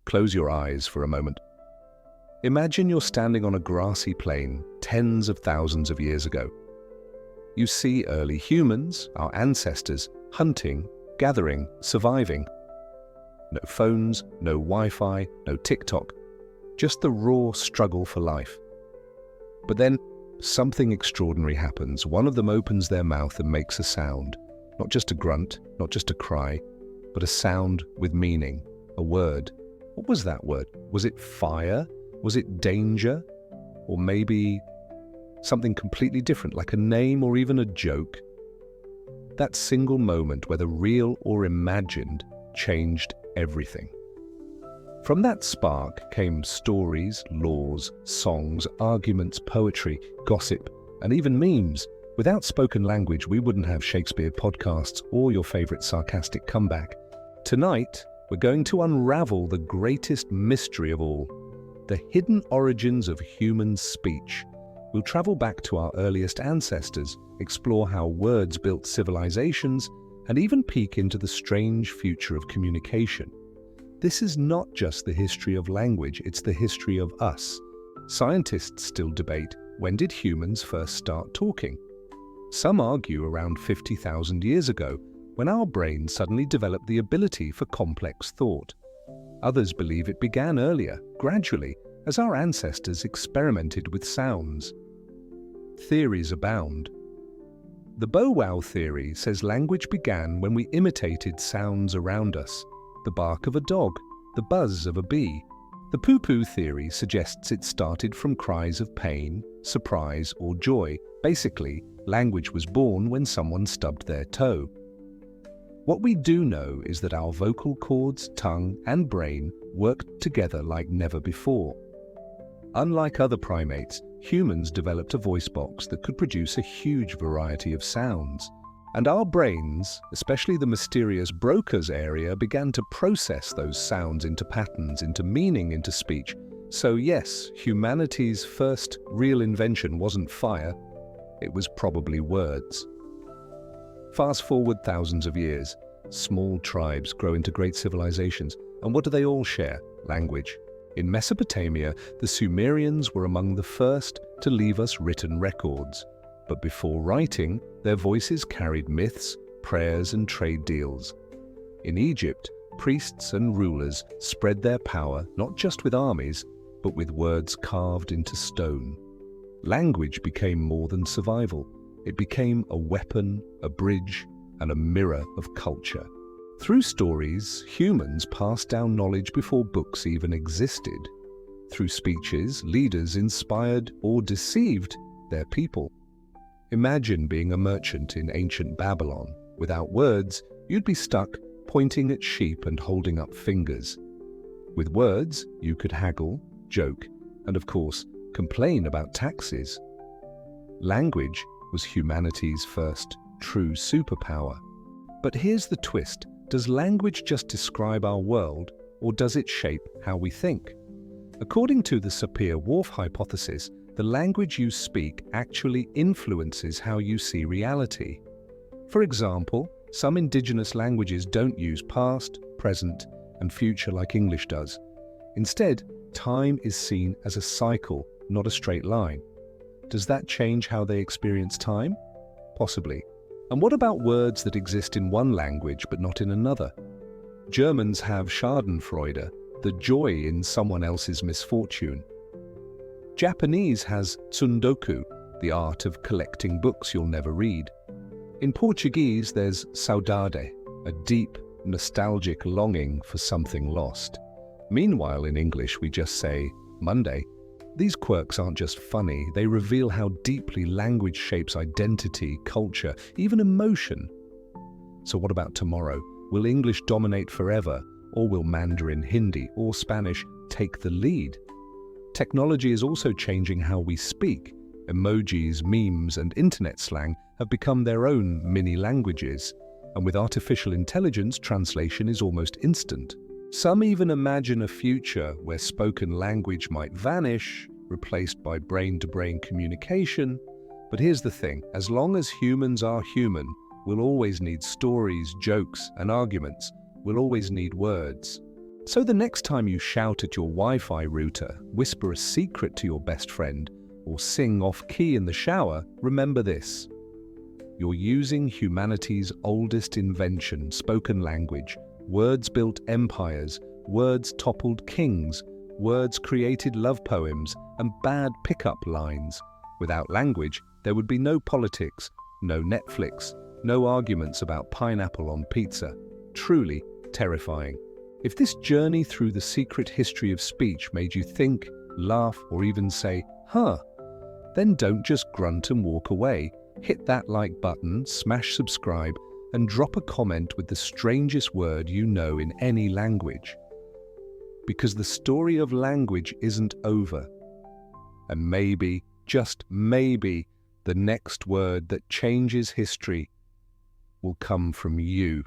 Close your eyes for a moment. Imagine you're standing on a grassy plain tens of thousands of years ago. You see early humans, our ancestors, hunting, gathering, surviving. No phones, no Wi-Fi, no TikTok, just the raw struggle for life. But then something extraordinary happens. One of them opens their mouth and makes a sound. Not just a grunt, not just a cry, but a sound with meaning, a word. What was that word? Was it fire? Was it danger? Or maybe something completely different, like a name or even a joke? That single moment, whether real or imagined, changed everything. From that spark came stories, laws, songs, arguments, poetry, gossip, and even memes. Without spoken language, we wouldn't have Shakespeare podcasts or your favorite sarcastic comeback. Tonight, we're going to unravel the greatest mystery of all, the hidden origins of human speech. We'll travel back to our earliest ancestors, explore how words built civilizations, and even peek into the strange future of communication. This is not just the history of language, it's the history of us. Scientists still debate, when did humans first start talking? Some argue around 50,000 years ago, when our brains suddenly developed the ability for complex thought. Others believe it began earlier, gradually, as our ancestors experimented with sounds. Theories abound. The bow-wow theory says language began when we imitated sounds around us, the bark of a dog, the buzz of a bee. The poo-poo theory suggests it started from cries of pain, surprise, or joy. Basically, language was born when someone stubbed their toe. What we do know is that our vocal cords, tongue, and brain worked together like never before. Unlike other primates, humans developed a voice box that could produce a huge variety of sounds. And our brains, especially the mysterious Broca's area, began to process those sounds into patterns, into meaning, into speech. So yes, humanity's first real invention wasn't fire, it was probably words. Fast forward thousands of years, small tribes grow into great civilizations, and what do they all share? Language. In Mesopotamia, the Sumerians were among the first to leave us written records. But before writing, their voices carried myths, prayers, and trade deals. In Egypt, priests and rulers spread their power not just with armies, but with words carved into stone. Language became more than survival. It became a weapon, a bridge, and a mirror of culture. Through stories, humans passed down knowledge before books even existed. Through speeches, leaders inspired or deceived their people. Imagine being a merchant in ancient Babylon. Without words, you'd be stuck pointing at sheep and holding up fingers. With words, you could haggle, joke, and of course, complain about taxes. Language was humanity's first true superpower. But here's the twist. Does language just describe our world, or does it shape how we think? According to the Sapir-Whorf hypothesis, the language you speak actually influences how you see reality. For example, some indigenous languages don't use past, present, and future like English does. Instead, time is seen as a cycle, not a straight line. Does that change how they experience time? Possibly. And what about words that exist in one language but not in another? Germans have Schadenfreude, the joy in someone else's misfortune. Japanese has tsundoku, the art of collecting books you'll never read. In Portuguese, there's saudade, a deep, nostalgic longing for something lost. Meanwhile, in English, we just say Monday. These quirks aren't just funny, they reveal how deeply language shapes identity, culture, even emotion. So what about tomorrow? Will English dominate forever, or will Mandarin, Hindi, or Spanish take the lead? Technology is also changing how we speak. Emojis, memes, and internet slang have become their own mini-languages, and with artificial intelligence, translation is almost instant. Some even imagine a future where spoken language might vanish, replaced by brain-to-brain communication. But here's the thing, as long as humans are human, we'll always need stories, jokes, and arguments. We'll always need words. So the next time you shout at your Wi-Fi router, whisper a secret to your best friend, or sing off-key in the shower, remember this. You're using humanity's oldest invention, spoken language. Words built empires, words toppled kings, words created love poems and bad pickup lines. Without language, there would be no politics, no Netflix, no arguments about pineapple on pizza. Truly terrifying. If this journey through the secret history of speech made you think, laugh, or even say, huh, then don't just grunt and walk away. Hit that like button, smash subscribe, and drop a comment with the strangest word you know in any language. Because the story of language isn't over. And maybe, just maybe, the next word that changes history will come from you.